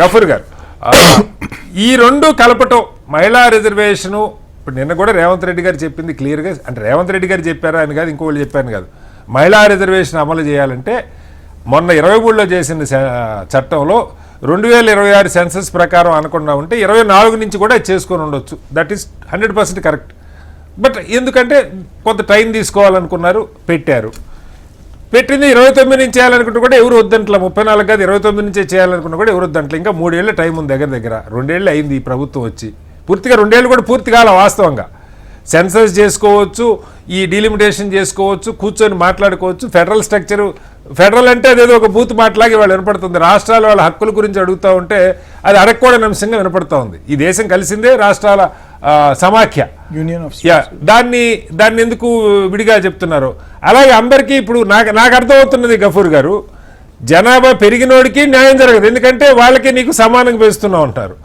గఫూర్ గారు ఈ రెండు కలపటం మహిళా రిజర్వేషను ఇప్పుడు నిన్న కూడా రేవంత్ రెడ్డి గారు చెప్పింది క్లియర్గా, అంటే రేవంత్ రెడ్డి గారు చెప్పారా అని కాదు, ఇంకోళ్ళు చెప్పాను కాదు, మహిళా రిజర్వేషన్ అమలు చేయాలంటే మొన్న 23లో చేసిన చట్టంలో 2026 సెన్సస్ ప్రకారం అనకుండా ఉంటే 24 నుంచి కూడా చేసుకొని ఉండొచ్చు. That is 100% correct. బట్ ఎందుకంటే కొంత టైం తీసుకోవాలనుకున్నారు, పెట్టింది 29 నుంచి చేయాలనుకుంటే కూడా ఎవరు వద్దంట్ల, 34 కాదు 29 నుంచే చేయాలనుకున్నా కూడా ఎవరు వద్దంట్ల. ఇంకా 3 ఏళ్ళ టైం ఉంది దగ్గర 2 ఏళ్ళు అయింది ఈ ప్రభుత్వం వచ్చి, పూర్తిగా 2 ఏళ్ళు కూడా పూర్తి కాల వాస్తవంగా. సెన్సస్ చేసుకోవచ్చు, ఈ డీలిమిటేషన్ చేసుకోవచ్చు, కూర్చొని మాట్లాడుకోవచ్చు. ఫెడరల్ స్ట్రక్చరు, ఫెడరల్ అంటే అదేదో ఒక బూత్ మాట్లాగి వాళ్ళు వినపడుతుంది. రాష్ట్రాల వాళ్ళ హక్కుల గురించి అడుగుతూ ఉంటే అది అడగకూడని అంశంగా వినపడుతూ ఉంది. ఈ దేశం కలిసిందే రాష్ట్రాల సమాఖ్య, దాన్ని ఎందుకు విడిగా చెప్తున్నారు? అలాగే అందరికీ ఇప్పుడు నాకు అర్థమవుతున్నది గఫూర్ గారు, జనాభా పెరిగినోడికి న్యాయం జరగదు, ఎందుకంటే వాళ్ళకి నీకు సమానంగా పెంచుతున్నావు అంటారు.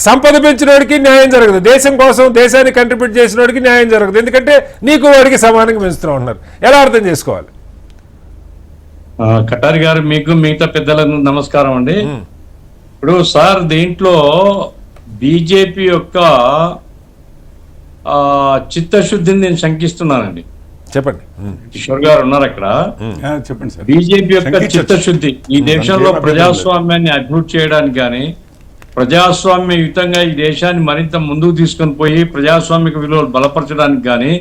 సంపద పెంచినోడికి న్యాయం జరగదు, దేశం కోసం దేశాన్ని కంట్రిబ్యూట్ చేసినోడికి న్యాయం జరగదు, ఎందుకంటే నీకు వాడికి సమానంగా పెంచుతున్నావు అంటారు. ఎలా అర్థం చేసుకోవాలి? కటారి గారు, మీకు మిగతా పెద్దలకు నమస్కారం అండి. ఇప్పుడు సార్ దీంట్లో బీజేపీ యొక్క చిత్తశుద్ధిని నేను శంకిస్తున్నానండి. చెప్పండి. కిషోర్ గారు ఉన్నారు అక్కడ. చెప్పండి సార్. బీజేపీ యొక్క చిత్తశుద్ధి ఈ దేశంలో ప్రజాస్వామ్యాన్ని అభివృద్ధి చేయడానికి కానీ, ప్రజాస్వామ్యయుతంగా ఈ దేశాన్ని మరింత ముందుకు తీసుకొని పోయి ప్రజాస్వామిక విలువలు బలపరచడానికి కానీ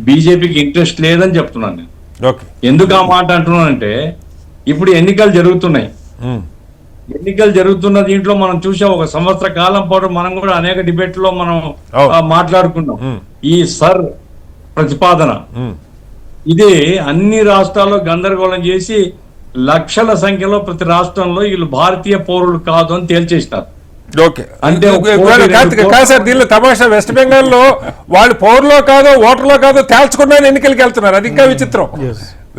బీజేపీకి ఇంట్రెస్ట్ లేదని చెప్తున్నాను నేను. ఎందుకు ఆ మాట అంటున్నానంటే, ఇప్పుడు ఎన్నికలు జరుగుతున్నాయి. ఎన్నికలు జరుగుతున్న దీంట్లో మనం చూసాం, 1 సంవత్సర కాలం పాటు మనం కూడా అనేక డిబేట్లో మనం మాట్లాడుకున్నాం. ఈ సర్ ప్రతిపాదన ఇది అన్ని రాష్ట్రాల్లో గందరగోళం చేసి లక్షల సంఖ్యలో ప్రతి రాష్ట్రంలో వీళ్ళు భారతీయ పౌరులు కాదు అని తేల్చేసినారు. సార్ దీనిలో తమాషా, వెస్ట్ బెంగాల్లో వాళ్ళు పౌరులో కాదో ఓటర్లో కాదో తేల్చకుండా ఎన్నికలకి వెళ్తున్నారు. అది ఇంకా విచిత్రం.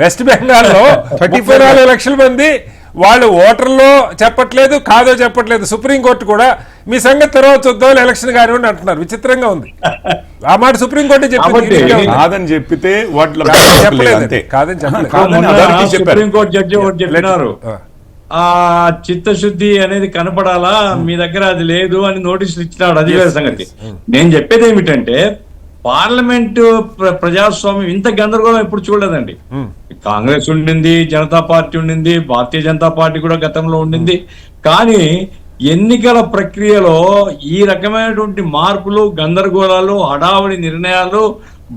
వెస్ట్ బెంగాల్లో 34 లక్షల మంది వాళ్ళు ఓటర్లో చెప్పట్లేదు, కాదో చెప్పట్లేదు. సుప్రీంకోర్టు కూడా మీ సంగతి తర్వాత చూద్దాం ఎలక్షన్ కానివ్వండి అంటున్నారు. విచిత్రంగా ఉంది. ఆ మాట సుప్రీంకోర్టు చెప్పింది, కాదని చెప్పితే కాదని సుప్రీంకోర్టు జడ్జి ఒకటి చెప్పినారు, ఆ చిత్తశుద్ధి అనేది కనపడాలా, మీ దగ్గర అది లేదు అని నోటీసులు ఇచ్చినాడు. అది వేరే సంగతి. నేను చెప్పేది ఏమిటంటే, పార్లమెంటు ప్రజాస్వామ్యం ఇంత గందరగోళం ఎప్పుడు చూడలేదండి. కాంగ్రెస్ ఉండింది, జనతా పార్టీ ఉండింది, భారతీయ జనతా పార్టీ కూడా గతంలో ఉండింది. కానీ ఎన్నికల ప్రక్రియలో ఈ రకమైనటువంటి మార్పులు, గందరగోళాలు, హడావుడి నిర్ణయాలు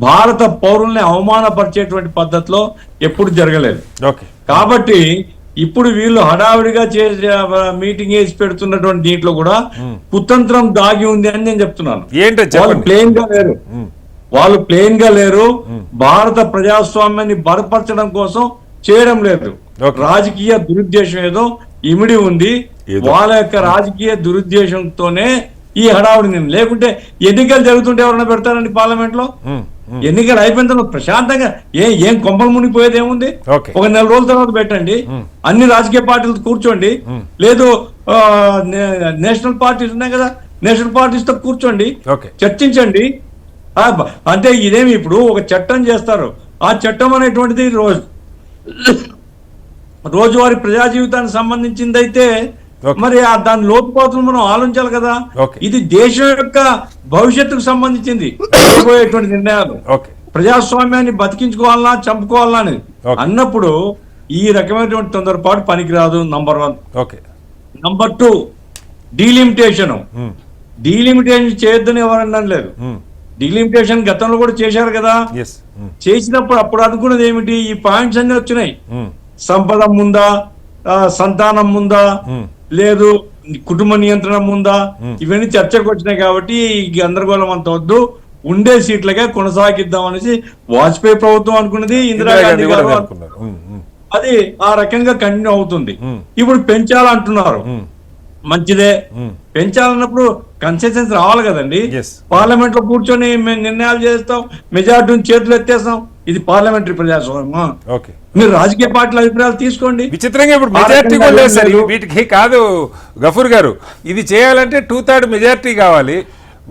భారత పౌరుల్ని అవమానపరిచేటువంటి పద్ధతిలో ఎప్పుడు జరగలేదు. కాబట్టి ఇప్పుడు వీళ్ళు హడావిడిగా చేసే మీటింగ్ వేసి పెడుతున్నటువంటి దీంట్లో కూడా కుతంత్రం దాగి ఉంది అని నేను చెప్తున్నాను. వాళ్ళు ప్లేన్ గా లేరు. భారత ప్రజాస్వామ్యాన్ని బలపరచడం కోసం చేయడం లేదు. రాజకీయ దురుద్దేశం ఏదో ఇమిడి ఉంది. వాళ్ళ యొక్క రాజకీయ దురుద్దేశంతోనే ఈ హడావుడి. లేకుంటే ఎన్నికలు జరుగుతుంటే ఎవరైనా పెడతారండి పార్లమెంట్ లో? ఎన్నికలు అయిపోయిన తర్వాత ప్రశాంతంగా ఏం కొంపలు మునిగిపోయేది ఏముంది? 1 నెల రోజుల తర్వాత పెట్టండి, అన్ని రాజకీయ పార్టీలతో కూర్చోండి. లేదు నేషనల్ పార్టీస్ ఉన్నాయి కదా, నేషనల్ పార్టీస్ తో కూర్చోండి, చర్చించండి. అంటే ఇదేమి ఇప్పుడు ఒక చట్టం చేస్తారు. ఆ చట్టం అనేటువంటిది రోజువారీ ప్రజా జీవితానికి సంబంధించింది అయితే మరి దాని లోతుపాతులు మనం ఆలోచించాలి కదా. ఇది దేశం యొక్క భవిష్యత్తుకు సంబంధించింది పోయేటువంటి నిర్ణయాలు. ప్రజాస్వామ్యాన్ని బతికించుకోవాలన్నా చంపుకోవాలన్నా అనేది అన్నప్పుడు ఈ రకమైనటువంటి తొందరపాటు పనికిరాదు. నంబర్ 1. నంబర్ 2, డీలిమిటేషన్ చేయొద్దని ఎవరన్నా లేదు. డీలిమిటేషన్ గతంలో కూడా చేశారు కదా. చేసినప్పుడు అప్పుడు అనుకున్నది ఏమిటి? ఈ పాయింట్స్ అన్ని వచ్చినాయి. సంపద ముందా, సంతానం ముందా, లేదు కుటుంబ నియంత్రణ ముందా, ఇవన్నీ చర్చకు వచ్చినాయి. కాబట్టి ఈ గందరగోళం అంత వద్దు, ఉండే సీట్లకే కొనసాగిద్దాం అనేసి వాజ్పేయి ప్రభుత్వం అనుకున్నది, ఇందిరాగాంధీ గారు అది ఆ రకంగా కంటిన్యూ అవుతుంది. ఇప్పుడు పెంచాలంటున్నారు, మంచిదే. పెంచాలన్నప్పుడు కన్సెషన్స్ రావాలి కదండి. పార్లమెంట్ లో కూర్చొని మేము నిర్ణయాలు చేస్తాం, మెజార్టీని చేతులు ఎత్తేస్తాం. ఇది పార్లమెంటరీ ప్రజాస్వామ్యం. మీరు రాజకీయ పార్టీల అభిప్రాయాలు తీసుకోండి. విచిత్రంగా ఇప్పుడు మెజార్టీ కూడా లేదు సార్ వీటికి. కాదు గఫూర్ గారు, ఇది చేయాలంటే 2/3 మెజార్టీ కావాలి.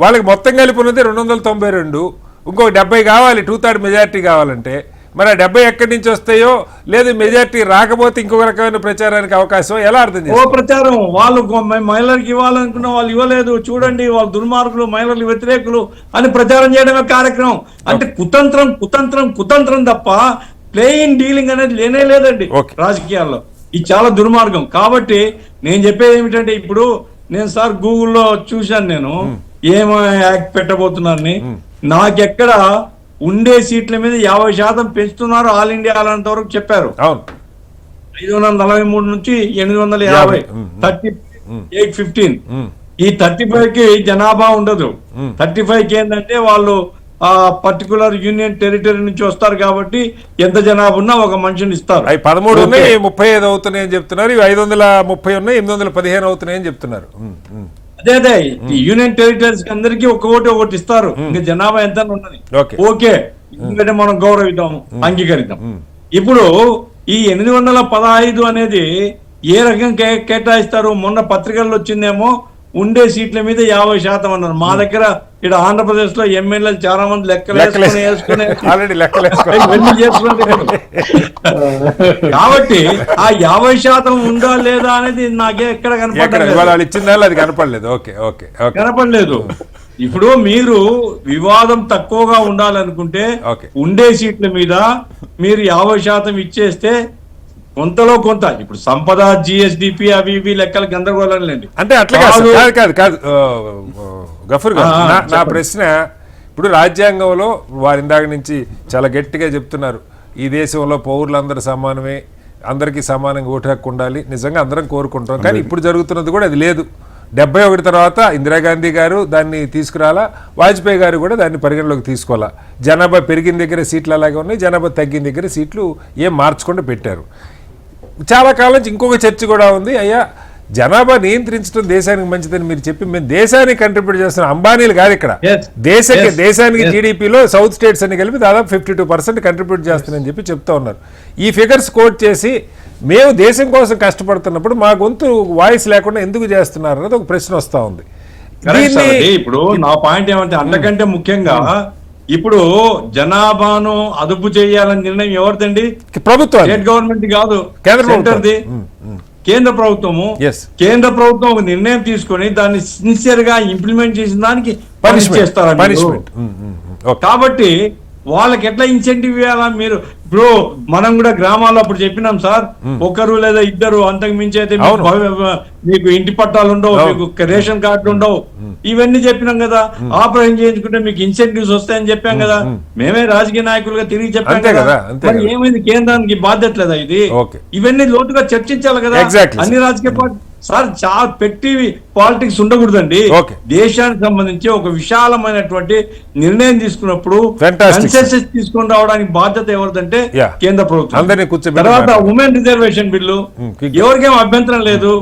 వాళ్ళకి మొత్తం కలిపి ఉన్నది 292, ఇంకొక 70 కావాలి 2/3 మెజార్టీ కావాలంటే. మరి ఆ 70 ఎక్కడి నుంచి వస్తాయో, లేదు మెజార్టీ రాకపోతే ఇంకొక రకమైన ప్రచారానికి అవకాశం ఎలా అర్థం చేస్తారు? ప్రచారం వాళ్ళు మహిళలకు ఇవ్వాలనుకున్న వాళ్ళు ఇవ్వలేదు, చూడండి వాళ్ళు దుర్మార్గులు, మహిళలకు వ్యతిరేకులు అని ప్రచారం చేయడమే కార్యక్రమం. అంటే కుతంత్రం తప్ప ప్లేయింగ్ డీలింగ్ అనేది లేనే లేదండి రాజకీయాల్లో. ఇది చాలా దుర్మార్గం. కాబట్టి నేను చెప్పేది ఏమిటంటే, ఇప్పుడు నేను సార్ గూగుల్లో చూశాను, నేను ఏమో యాక్ట్ పెట్టబోతున్నారని. నాకెక్కడ ఉండే సీట్ల మీద 50% పెంచుతున్నారు ఆల్ ఇండియా అలాంటి వరకు చెప్పారు. 543 నుంచి 850, 38-15. ఈ 35కి జనాభా ఉండదు. 35కి ఏంటంటే వాళ్ళు ఆ పర్టికులర్ యూనియన్ టెరిటరీ నుంచి వస్తారు కాబట్టి ఎంత జనాభా ఉన్నా ఒక మనిషిని ఇస్తారు. 13 ఉన్నాయి, 35 అవుతున్నాయని చెప్తున్నారు. 530 ఉన్నాయి, 815 అవుతున్నాయని చెప్తున్నారు. అదే యూనియన్ టెరిటరీస్ అందరికి ఒకటి ఇస్తారు. ఇంకా జనాభా ఎంత ఉన్నది. ఓకే, ఎందుకంటే మనం గౌరవిద్దాం, అంగీకరిద్దాం. ఇప్పుడు ఈ 815 అనేది ఏ రకంగా కేటాయిస్తారు? మొన్న పత్రికల్లో వచ్చిందేమో ఉండే సీట్ల మీద 50% అన్నారు. మా దగ్గర ఇక్కడ ఆంధ్రప్రదేశ్ లో ఎమ్మెల్యేలు చాలా మంది వేసుకుని కాబట్టి ఆ 50% ఉందా లేదా అనేది నాకే ఎక్కడ కనపడలేదు. ఇప్పుడు మీరు వివాదం తక్కువగా ఉండాలనుకుంటే ఉండే సీట్ల మీద మీరు 50% ఇచ్చేస్తే కొంతలో కొంత, ఇప్పుడు సంపద, జిఎస్డిపి, అవి ఇవి లెక్కలు గందరగోళం లేండి. అంటే అట్లా కాదు గఫూర్ గారు, నా ప్రశ్న, ఇప్పుడు రాజ్యాంగంలో వారి ఇందాక నుంచి చాలా గట్టిగా చెప్తున్నారు, ఈ దేశంలో పౌరులందరూ సమానమే, అందరికీ సమానంగా ఓటు హక్కు ఉండాలి. నిజంగా అందరం కోరుకుంటాం, కానీ ఇప్పుడు జరుగుతున్నది కూడా అది లేదు. 71 తర్వాత ఇందిరాగాంధీ గారు దాన్ని తీసుకురాలా, వాజ్పేయి గారు కూడా దాన్ని పరిగణలోకి తీసుకోవాలా. జనాభా పెరిగిన దగ్గర సీట్లు అలాగే ఉన్నాయి, జనాభా తగ్గిన దగ్గర సీట్లు ఏం మార్చకుండా పెట్టారు. చాలా కాలం నుంచి ఇంకొక చర్చ కూడా ఉంది, అయ్యా జనాభా నియంత్రించడం దేశానికి మంచిదని మీరు చెప్పి, మేము దేశానికి కంట్రిబ్యూట్ చేస్తున్న అంబానీలు కాదు ఇక్కడ, దేశానికి జీడిపిలో సౌత్ స్టేట్స్ అని కలిపి దాదాపు 52% కంట్రిబ్యూట్ చేస్తున్నారని చెప్పి చెప్తా ఉన్నారు. ఈ ఫిగర్స్ కోట్ చేసి మేము దేశం కోసం కష్టపడుతున్నప్పుడు మా గొంతు వాయిస్ లేకుండా ఎందుకు చేస్తున్నారు అన్నది ఒక ప్రశ్న వస్తా ఉంది. ఇప్పుడు నా పాయింట్ ఏమంటే, అంతకంటే ముఖ్యంగా ఇప్పుడు జనాభాను అదుపు చేయాలని నిర్ణయం ఎవరిదండి? ప్రభుత్వం, స్టేట్ గవర్నమెంట్ కాదు, సెంటర్ది. కేంద్ర ప్రభుత్వం ఒక నిర్ణయం తీసుకొని దాన్ని సిన్సియర్ గా ఇంప్లిమెంట్ చేసిన దానికి పనిష్మెంట్ చేస్తారు. కాబట్టి వాళ్ళకి ఎట్లా ఇన్సెంటివ్ ఇవ్వాలా? మీరు ఇప్పుడు మనం కూడా గ్రామాల్లో అప్పుడు చెప్పినాం సార్, ఒకరు లేదా ఇద్దరు, అంతకు మించి అయితే మీకు ఇంటి పట్టాలు ఉండవు, మీకు రేషన్ కార్డులు ఉండవు, ఇవన్నీ చెప్పినాం కదా. ఆపరేషన్ చేయించుకుంటే మీకు ఇన్సెంటివ్స్ వస్తాయని చెప్పాం కదా. మేమే రాజకీయ నాయకులుగా తిరిగి చెప్పాం కదా. మరి ఏమైంది? కేంద్రానికి బాధ్యత లేదా ఇది? ఇవన్నీ లోతుగా చర్చించాలి కదా అన్ని రాజకీయ పార్టీ. సార్ చాలా పెట్టి పాలిటిక్స్ ఉండకూడదండి. దేశానికి సంబంధించి ఒక విశాలమైనటువంటి నిర్ణయం తీసుకున్నప్పుడు కన్సెన్సస్ తీసుకొని రావడానికి బాధ్యత ఎవరిదంటే కేంద్ర ప్రభుత్వం. తర్వాత ఉమెన్ రిజర్వేషన్ బిల్లు ఎవరికేం అభ్యంతరం లేదు,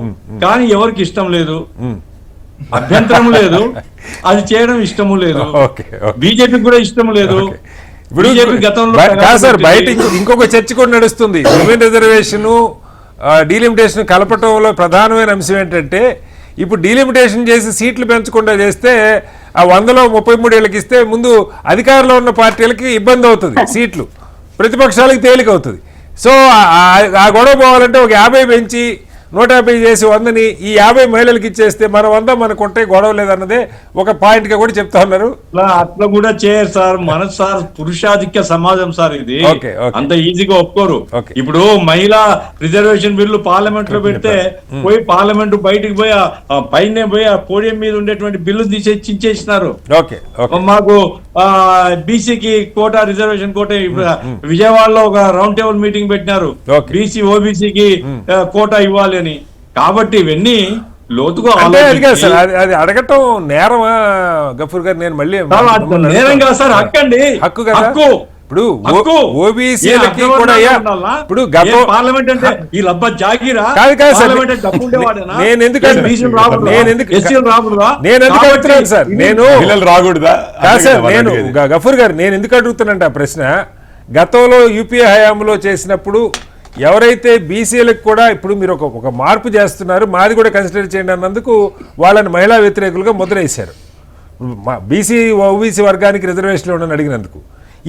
కానీ ఎవరికి ఇష్టం లేదు, అభ్యంతరం లేదు, అది చేయడం ఇష్టము లేదు, బీజేపీకి కూడా ఇష్టం లేదు. బీజేపీ గతంలో బయట ఇంకొక చర్చ కూడా నడుస్తుంది. ఉమెన్ రిజర్వేషన్ డీలిమిటేషన్ కలపటంలో ప్రధానమైన అంశం ఏంటంటే, ఇప్పుడు డీలిమిటేషన్ చేసి సీట్లు పెంచకుండా చేస్తే ఆ 100లో 33 ఏళ్ళకి ఇస్తే ముందు అధికారంలో ఉన్న పార్టీలకి ఇబ్బంది అవుతుంది, సీట్లు ప్రతిపక్షాలకు తేలిక అవుతుంది. సో ఆ గొడవ పోవాలంటే ఒక 50 పెంచి 150 చేసి 100ని ఈ 50 మహిళలకు ఇచ్చేస్తే మన 100 మనకు ఉంటే గొడవ లేదన్నదే ఒక పాయింట్ గా కూడా చెప్తా ఉన్నారు. అట్లా కూడా చేయరు సార్, మన సార్ పురుషాధిక్య సమాజం సార్ ఇది, అంత ఈజీగా ఒప్పుకోరు. ఇప్పుడు మహిళా రిజర్వేషన్ బిల్లు పార్లమెంట్ లో పెడితే పోయి పార్లమెంట్ బయటికి పోయి పైన పోయి ఆ పోడియం మీద ఉండేటువంటి బిల్లు తీసేసినారు. మాకు బీసీకి కోటా, రిజర్వేషన్ కోటా. ఇప్పుడు విజయవాడలో ఒక రౌండ్ టేబుల్ మీటింగ్ పెట్టినారు, బీసీ ఓబీసీకి కోటా ఇవ్వాలి అని. కాబట్టి ఇవన్నీ లోతుగా అది అడగటం నేరమా గఫూర్ గారు? నేను మళ్ళీ నేరం కాదు సార్, హక్కండి, హక్కు కదా. ఇప్పుడు ఓబీసీలకి కూడా ఇప్పుడు పార్లమెంట్ అంటే ఈ లబ్బ జాగిరా కాదు సార్, నేను ఎందుకు అడుగుతున్నాను సార్, నేను రాకూడదా కాదు సార్, నేను గఫూర్ గారు నేను ఎందుకు అడుగుతున్నానంటే ఆ ప్రశ్న, గతంలో యూపీఏ హయాంలో చేసినప్పుడు ఎవరైతే బీసీలకు కూడా ఇప్పుడు మీరు ఒక మార్పు చేస్తున్నారు, మాది కూడా కన్సిడర్ చేయండి అన్నందుకు వాళ్ళని మహిళా వ్యతిరేకులుగా ముద్ర వేశారు. బీసీ ఓబీసీ వర్గానికి రిజర్వేషన్లు ఉండని అడిగినందుకు.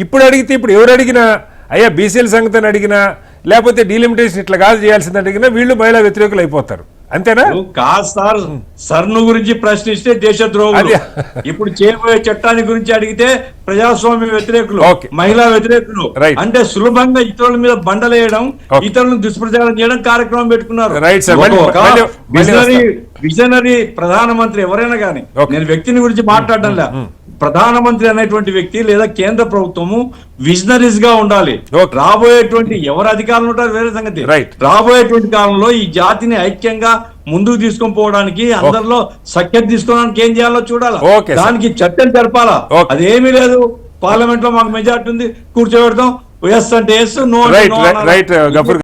ఇప్పుడు అడిగితే ఇప్పుడు ఎవరు అడిగినా అయ్యా బీసీల సంగతిని అడిగినా లేకపోతే డీలిమిటేషన్ ఇట్లా కాదు చేయాల్సింది అడిగినా వీళ్ళు మహిళా వ్యతిరేకులు అయిపోతారు. అంతేనా? కాదు సార్, సర్ను గురించి ప్రశ్నిస్తే దేశద్రోహులు, ఇప్పుడు చేయబోయే చట్టాన్ని గురించి అడిగితే ప్రజాస్వామ్య వ్యతిరేకులు, మహిళా వ్యతిరేకులు. అంటే సులభంగా ఇతరుల మీద బండలేయడం, ఇతరులను దుష్ప్రచారం చేయడం కార్యక్రమం పెట్టుకున్నారు. విజనరీ ప్రధానమంత్రి ఎవరైనా కానీ, నేను వ్యక్తిని గురించి మాట్లాడడంలా, ప్రధానమంత్రి అనేటువంటి వ్యక్తి లేదా కేంద్ర ప్రభుత్వము విజనరీస్ గా ఉండాలి. రాబోయేటువంటి ఎవరు అధికారులు ఉంటారు వేరే సంగతి, రాబోయేటువంటి కాలంలో ఈ జాతిని ఐక్యంగా ముందుకు తీసుకొని పోవడానికి, అందరిలో సఖ్యత తీసుకోవడానికి ఏం చేయాలో చూడాలా, దానికి చట్టం జరపాలా. అదేమీ లేదు, పార్లమెంట్ లో మాకు మెజార్టీ ఉంది, కూర్చోబెడతాం, ఎస్ అంటే ఎస్, నో అంటే నో.